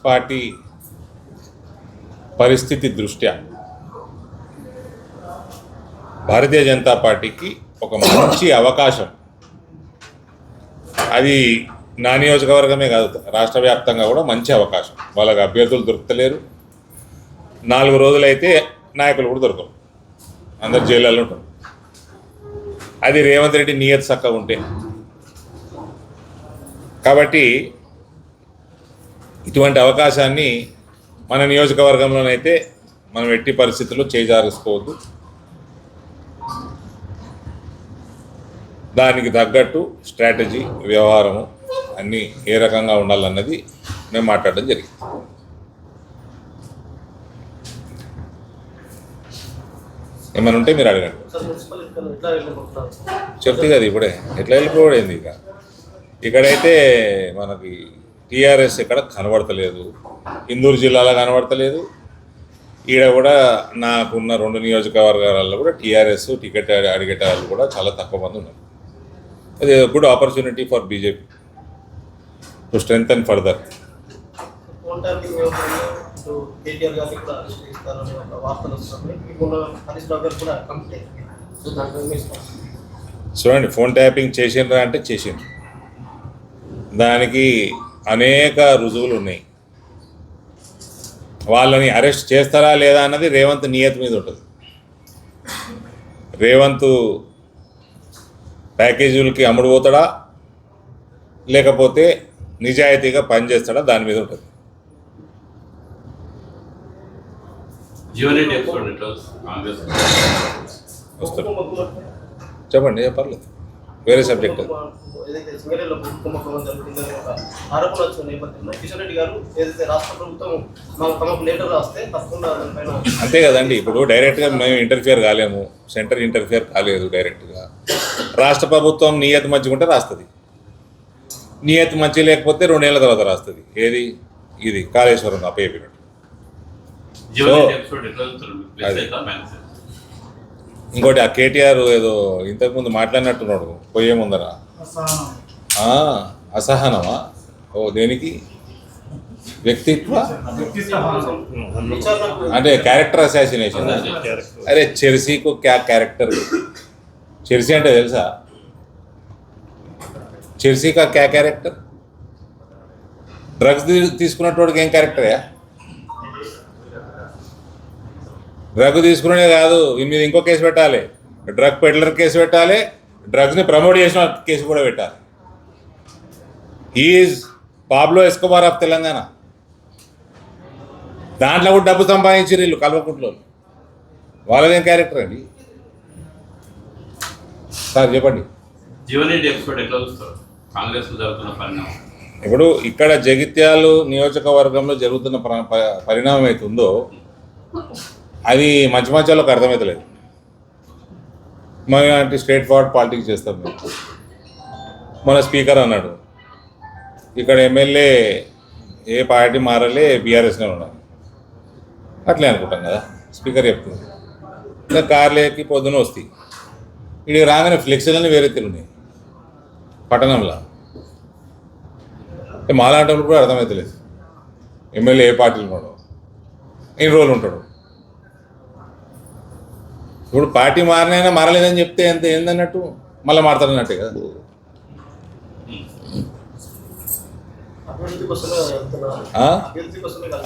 Party పరిస్థితి దృష్ట్యా భారతీయ జనతా పార్టీకి ఒక మంచి అవకాశం, అది నా నియోజకవర్గమే కాదు రాష్ట్ర వ్యాప్తంగా కూడా మంచి అవకాశం. వాళ్ళకి అభ్యర్థులు దొరుకుతలేరు, 4 రోజులైతే నాయకులు కూడా దొరకరు, అందరు జైళ్ళలో ఉంటారు. అది రేవంత్ రెడ్డి నియత్ చక్కగా ఉంటే. కాబట్టి ఇటువంటి అవకాశాన్ని మన నియోజకవర్గంలోనైతే మనం ఎట్టి పరిస్థితుల్లో చేజారుకోవద్దు. దానికి తగ్గట్టు స్ట్రాటజీ, వ్యవహారము అన్నీ ఏ రకంగా ఉండాలన్నది మేము మాట్లాడడం జరిగింది. ఏమైనా ఉంటే మీరు అడగండి. చెప్తే కదా ఇప్పుడే ఎట్లా వెళ్ళిపోవడైంది. ఇక్కడైతే మనకి టీఆర్ఎస్ ఎక్కడ కనబడతలేదు, ఇందూరు జిల్లాలో కనబడతలేదు. ఈడ కూడా నాకున్న 2 నియోజకవర్గాలలో కూడా టీఆర్ఎస్ టికెట్ అడిగేట వాళ్ళు కూడా చాలా తక్కువ మంది ఉన్నారు. అది good opportunity for BJP to strengthen further. చూడండి, ఫోన్ ట్యాపింగ్ చేసిండ్రా అంటే చేసిండ్రు, దానికి అనేక రుజువులు ఉన్నాయి. వాళ్ళని అరెస్ట్ చేస్తారా లేదా అన్నది రేవంత్ నియత్ మీద ఉంటుంది. రేవంత్ ప్యాకేజీలకి అమ్ముడు పోతాడా లేకపోతే నిజాయితీగా పనిచేస్తాడా దాని మీద ఉంటుంది. వస్తాడు, చెప్పండి, పర్లేదు, వేరే సబ్జెక్ట్. అంతే కదండి. ఇప్పుడు డైరెక్ట్గా మేము ఇంటర్ఫియర్ కాలేము, సెంటర్ ఇంటర్ఫియర్ కాలేదు డైరెక్ట్గా. రాష్ట్ర ప్రభుత్వం నియత్ మంచిగుంటే రాస్తుంది, నియత్ మంచి లేకపోతే 2 ఏళ్ల తర్వాత రాస్తుంది. ఏది ఇది కాళేశ్వరం అప్పయ్యపినట్టు. ఇంకోటి ఆ కేటీఆర్ ఏదో ఇంతకుముందు మాట్లాడినట్టున్నాడు పోయే ముందర, అసహనమా? ఓ దేనికి? వ్యక్తిత్వ అంటే క్యారెక్టర్ అసాసినేషన్. అరే చెర్సీకు క్యా క్యారెక్టర్? చెర్సీ అంటే తెలుసా? చెర్సీకా క్యా క్యారెక్టర్? డ్రగ్స్ తీసుకున్నటువంటి ఏం క్యారెక్టర్యా? డ్రగ్ తీసుకునే కాదు, దీని మీద ఇంకో కేసు పెట్టాలి, డ్రగ్ పెడ్లర్ కేసు పెట్టాలి, డ్రగ్స్ని ప్రమోట్ చేసిన కేసు కూడా పెట్టాలి. Is Pablo Escobar of Telangana. దాంట్లో కూడా డబ్బు సంపాదించారు వీళ్ళు కల్వకుంట్లో. వాళ్ళదేం క్యారెక్టర్ అండి సార్? చెప్పండి. ఇప్పుడు ఇక్కడ జగిత్యాలు నియోజకవర్గంలో జరుగుతున్న పరిణామం అవుతుందో అది మంచి వాళ్ళకి అర్థమవుతలేదు. మన స్ట్రేట్ ఫార్వర్డ్ పాలిటిక్స్ చేస్తాం మేము. మన స్పీకర్ అన్నాడు, ఇక్కడ ఎమ్మెల్యే ఏ పార్టీ మారాలి, బీఆర్ఎస్నే ఉన్నాను, అట్లే అనుకుంటాం కదా. స్పీకర్ చెప్తుంది. ఇంకా కార్లేకి పొద్దున వస్తాయి, ఇక్కడికి రాగానే ఫ్లెక్సీలన్నీ వేరే తిరుగున్నాయి పట్టణంలో. మాలాంటి కూడా అర్థమవుతలేదు ఎమ్మెల్యే ఏ పార్టీలో ఉన్నాడో, ఎన్ని రోజులు ఉంటాడు. ఇప్పుడు పార్టీ మారినైనా మారలేదని చెప్తే ఎంత ఏందన్నట్టు, మళ్ళీ మారుతారన్నట్టే కదా.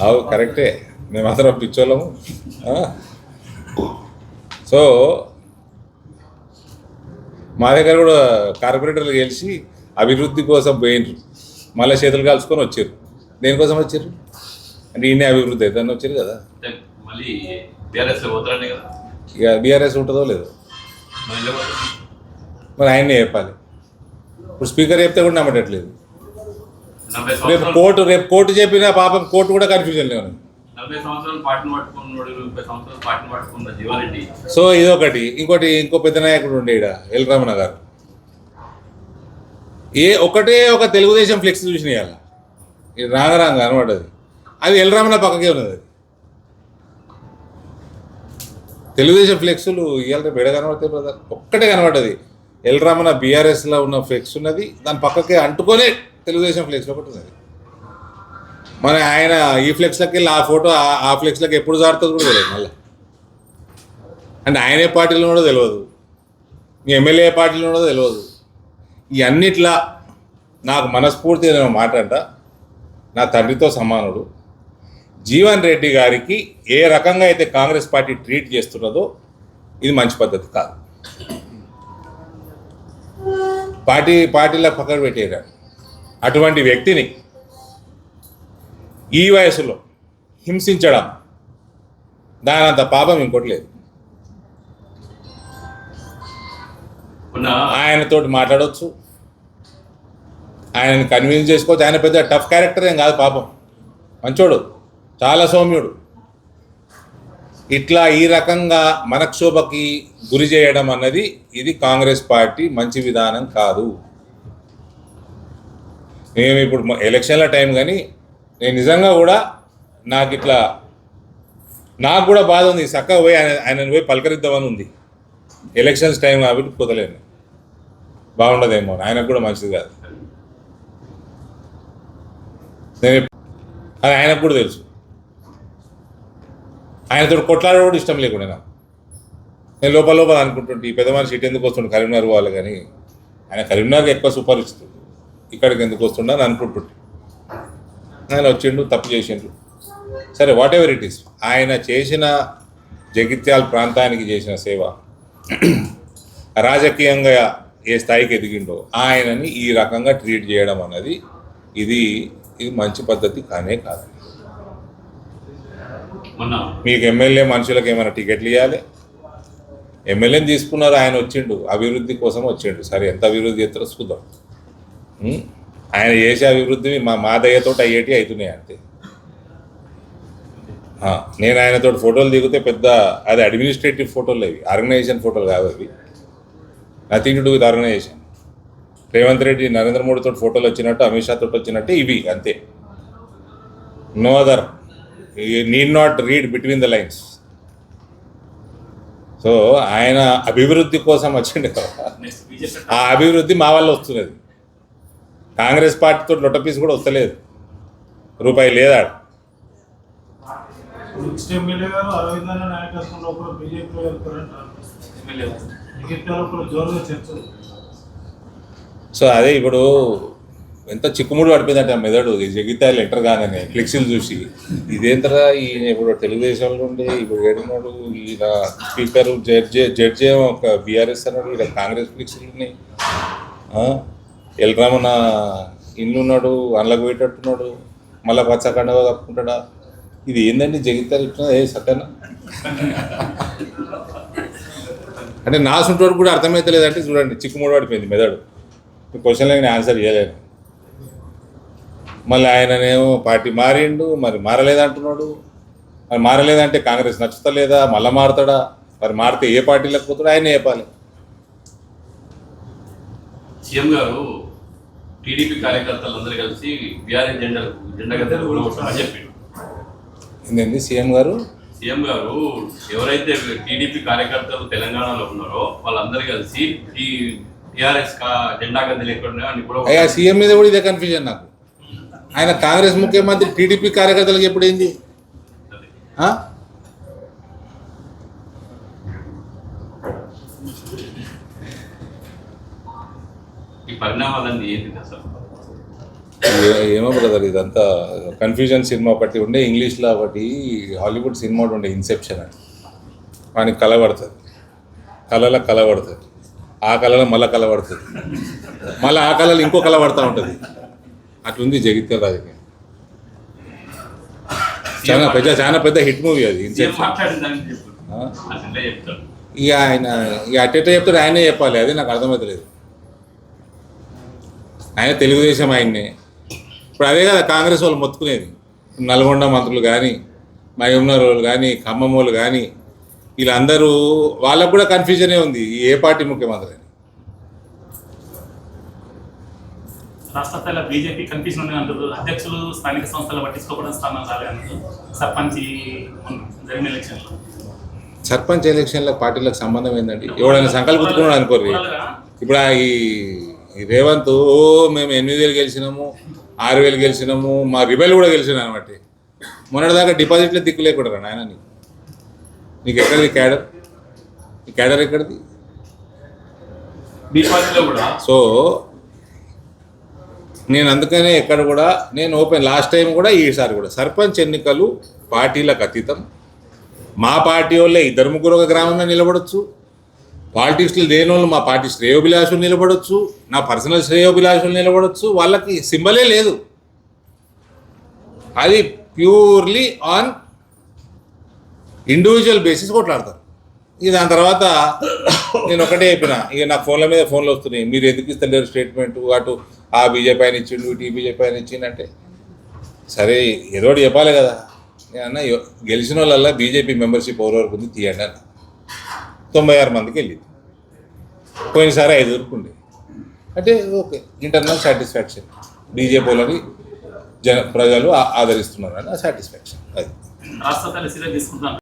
అవు కరెక్టే, మేము అందరం పిచ్చోళ్ళము. సో మా దగ్గర కూడా కార్పొరేటర్లు గెలిచి అభివృద్ధి కోసం పోయినరు, మళ్ళీ చేతులు కాల్చుకొని వచ్చారు. దేనికోసం వచ్చారు అంటే ఈయనే అభివృద్ధి అవుతుందని వచ్చారు కదా. ఇక బీఆర్ఎస్ ఉంటుందో లేదో మరి ఆయన్నే చెప్పాలి. ఇప్పుడు స్పీకర్ చెప్తే కూడా నమ్మటట్లేదు. రేపు కోర్టు చెప్పినా పాపం కోర్టు కూడా కన్ఫ్యూజన్ లేవు. సో ఇదొకటి. ఇంకో పెద్ద నాయకుడు ఉండే ఇక్కడ ఎల్ రమణ గారు, ఒకటే ఒక తెలుగుదేశం ఫ్లెక్స్ చూసిన ఇవాళ ఇది రాంగరాంగ అనబడ్డది. అది ఎల్ రమణ పక్కకే ఉన్నది. అది తెలుగుదేశం ఫ్లెక్సులు ఇవాళ రేపు ఎడ కనబడతాయి బ్రదర్? ఒక్కటే కనబడ్డది. ఎల్ రమణ బీఆర్ఎస్లో ఉన్న ఫ్లెక్స్ ఉన్నది, దాని పక్కకే అంటుకొనే తెలుగుదేశం ఫ్లెక్స్ ఒకటి ఉన్నది. మరి ఆయన ఈ ఫ్లెక్స్లకి వెళ్ళి ఆ ఫోటో ఆ ఫ్లెక్స్లకి ఎప్పుడు జారుతుంది కూడా తెలియదు మళ్ళీ. అంటే ఆయన ఏ పార్టీలో కూడా తెలియదు, మీ ఎమ్మెల్యే పార్టీలో కూడా తెలియదు. ఈ అన్నిట్లా నాకు మనస్ఫూర్తిగా నేను మాట అంట, నా తండ్రితో సమానుడు జీవన్ రెడ్డి గారికి ఏ రకంగా అయితే కాంగ్రెస్ పార్టీ ట్రీట్ చేస్తున్నదో ఇది మంచి పద్ధతి కాదు. పార్టీలో పక్కన పెట్టేరాడు అటువంటి వ్యక్తిని ఈ వయసులో హింసించడం దానంత పాపం ఇంకోటి లేదు. ఆయనతోటి మాట్లాడవచ్చు, ఆయనని కన్విన్స్ చేసుకోవచ్చు. ఆయన పెద్ద టఫ్ క్యారెక్టర్ ఏం కాదు, పాపం మంచోడు, చాలా సౌమ్యుడు. ఇట్లా ఈ రకంగా మనక్షోభకి గురి చేయడం అన్నది ఇది కాంగ్రెస్ పార్టీ మంచి విధానం కాదు. మేము ఇప్పుడు ఎలక్షన్ల టైం, కానీ నేను నిజంగా కూడా నాకు కూడా బాధ ఉంది. చక్కగా పోయి ఆయనను పోయి పలకరిద్దామని ఉంది. ఎలక్షన్స్ టైం కాబట్టి కుదలేను, బాగుండదేమో, ఆయనకు కూడా మంచిది కాదు. అది ఆయనకు కూడా తెలుసు. ఆయనతో కొట్లాడ కూడా ఇష్టం లేకుండా నేను లోపల అనుకుంటుంటే ఈ పెద్ద మనిషి ఇటు ఎందుకు వస్తుండే కరీంనగర్ వాళ్ళు, కానీ ఆయన కరీంనగర్కి ఎక్కువ సుపరిచితుడు, ఇక్కడికి ఎందుకు వస్తుండ అని అనుకుంటుంటే ఆయన వచ్చిండు, తప్పు చేసిండు. సరే, వాట్ ఎవర్ ఇట్ ఈస్, ఆయన చేసిన జగిత్యాల ప్రాంతానికి చేసిన సేవ, రాజకీయంగా ఏ స్థాయికి ఎదిగిండో ఆయనని ఈ రకంగా ట్రీట్ చేయడం అన్నది ఇది మంచి పద్ధతి కానే కాదు. మీకు ఎమ్మెల్యే మనుషులకు ఏమైనా టికెట్లు ఇవ్వాలి, ఎమ్మెల్యేని తీసుకున్నారు, ఆయన వచ్చిండు అభివృద్ధి కోసం వచ్చిండు. సరే, ఎంత అభివృద్ధి చేస్తారో చూద్దాం. ఆయన చేసే అభివృద్ధి మా దయ్యతో అయ్యేటి అవుతున్నాయి అంతే. నేను ఆయనతో ఫోటోలు దిగితే పెద్ద అది అడ్మినిస్ట్రేటివ్ ఫోటోలు, అవి ఆర్గనైజేషన్ ఫోటోలు కాదు, అవి nothing to do with organization. Revanth Reddy Narendra మోడీతో ఫోటోలు వచ్చినట్టు, అమిత్ షా తోటి వచ్చినట్టు ఇవి అంతే. No other, you need not read between the lines. So ఆయన అభివృద్ధి కోసం వచ్చిండు కదా, ఆ అభివృద్ధి మా వల్ల వస్తున్నది. కాంగ్రెస్ పార్టీతో లొట్టపీస్ కూడా వస్తలేదు, రూపాయి లేదా. సో అదే ఇప్పుడు ఎంత చిక్కుముడు పడిపోయిందంటే ఆ మెదడు జగిత్యాలు ఎంటర్ కాగానే ఫ్లెక్సీలు చూసి, ఇదేంతరా ఈయన ఇప్పుడు తెలుగుదేశంలో ఉండే ఇప్పుడు ఏడున్నాడు, ఈయన స్పీకర్ జడ్జి ఒక బీఆర్ఎస్ అన్నాడు, ఇక్కడ కాంగ్రెస్ ఫ్లెక్సీలు ఉన్నాయి, ఎల్రామన్న ఇల్లు ఉన్నాడు, అందులోకి పోయేటట్టున్నాడు, మళ్ళీ పచ్చకండగా కప్పుకుంటాడా, ఇది ఏందండి జగిత్యాలు ఇట్లా సత్యనా అంటే నా సుంటోడు కూడా అర్థమైతే లేదంటే చూడండి, చిక్కుముడు పడిపోయింది మెదడు. క్వశ్చన్లకి నేను ఆన్సర్ చేయలేను. మళ్ళీ ఆయననేమో పార్టీ మారిండు, మరి మారలేదంటున్నాడు. మరి మారలేదంటే కాంగ్రెస్ నచ్చుతలేదా, మళ్ళీ మారుతాడా? మరి మారితే ఏ పార్టీలకు పోతాడు ఆయన చెప్పాలి. సీఎం గారు టీడీపీ కార్యకర్తలందరూ కలిసి బీఆర్ఎస్ జెండా అని చెప్పారు. ఏంటండి సీఎం గారు ఎవరైతే టీడీపీ కార్యకర్తలు తెలంగాణలో ఉన్నారో వాళ్ళందరూ కలిసి ఈ టీఆర్ఎస్ జెండా గద్దె లేకుండా అయ్యా సీఎం మీద కూడా ఇదే కన్ఫ్యూజన్ నాకు. ఆయన కాంగ్రెస్ ముఖ్యమంత్రి, టీడీపీ కార్యకర్తలకు ఎప్పుడు ఏంది? ఈ పరిణామాలన్నీ ఏంటి అసలు? ఏమో బ్రదర్, ఇదంతా కన్ఫ్యూజన్. సినిమా ఒకటి ఉండే ఇంగ్లీష్లో, ఒకటి హాలీవుడ్ సినిమా ఉండే ఇన్సెప్షన్ అని. వానికి కలబడుతుంది, కలబడుతుంది, ఆ కళలో మళ్ళీ కలబడుతుంది, మళ్ళీ ఆ కళలో ఇంకో కళ పడుతూ ఉంటుంది. అట్లుంది జగిత్యాల రాజకీయం. చాలా పెద్ద హిట్ మూవీ అది ఇన్సెప్షన్. ఇక ఆయన అట్టేట చెప్తాడు, ఆయనే చెప్పాలి, అది నాకు అర్థమవుతలేదు. ఆయన తెలుగుదేశం ఆయన్నే. ఇప్పుడు అదే కదా కాంగ్రెస్ వాళ్ళు మొత్తుకునేది. నల్గొండ మంత్రులు కానీ, మహబూబ్నగర్ వాళ్ళు కానీ, ఖమ్మం వాళ్ళు కానీ, వీళ్ళందరూ వాళ్ళకు కూడా కన్ఫ్యూజనే ఉంది ఏ పార్టీ ముఖ్యమంత్రి అని. రాష్ట్ర స్థాయిలో బీజేపీ కన్ఫ్యూజన్ ఉంది అంటారు. అధ్యక్షులు స్థానిక సంస్థలు పట్టించుకోవడం స్థానం రాలేదు. సర్పంచ్ జరిగిన ఎలక్షన్లో, సర్పంచ్ ఎలక్షన్ల పార్టీలకు సంబంధం ఏంటండి? ఎవడైనా సంకల్పించుకున్నాడు అనుకోరు. ఇప్పుడు ఈ రేవంత్ మేము 8,000 గెలిచినాము, 6,000 గెలిచినాము, మా రిబెల్ కూడా గెలిచినా అనమాట. మొన్నటిదాకా డిపాజిట్లో దిక్కు లేకుండా నాయన నీకు ఎక్కడిది క్యాడర్? ఈ క్యాడర్ ఎక్కడిది? డిపాజిట్లో కూడా సో నేను అందుకనే ఎక్కడ కూడా నేను ఓపెన్, లాస్ట్ టైం కూడా ఈసారి కూడా సర్పంచ్ ఎన్నికలు పార్టీలకు అతీతం. మా పార్టీ వాళ్ళే 2-3 ఒక గ్రామంలో నిలబడొచ్చు, పాలిటిక్స్లో లేని వాళ్ళు మా పార్టీ శ్రేయోభిలాషులు నిలబడొచ్చు, నా పర్సనల్ శ్రేయోభిలాషులు నిలబడొచ్చు. వాళ్ళకి సింబలే లేదు, అది ప్యూర్లీ ఆన్ ఇండివిజువల్ బేసిస్ కొట్లాడతారు. ఇక దాని తర్వాత నేను ఒకటే చెప్పిన, ఇక నా ఫోన్ల మీద ఫోన్లు వస్తున్నాయి, మీరు ఎందుకు ఇస్తలేరు స్టేట్మెంట్, అటు ఆ బీజేపీ ఆయన ఇచ్చిండు, ఇటు ఈ బీజేపీ ఆయన ఇచ్చిండంటే సరే ఏదో ఒకటి చెప్పాలి కదా. నేను అన్న గెలిచిన వాళ్ళల్లా బీజేపీ మెంబర్షిప్ ఎవరెవరికి ఉంది తీయండి అన్న. 96 మందికి వెళ్ళింది, పోయినసారి 5 వరకు అంటే ఓకే, ఇంటర్నల్ సాటిస్ఫాక్షన్, బీజేపీ వాళ్ళని ప్రజలు ఆదరిస్తున్నారు అని సాటిస్ఫాక్షన్. అది రాష్ట్ర స్థాయిలో సీరియస్ తీసుకుంటున్నాను.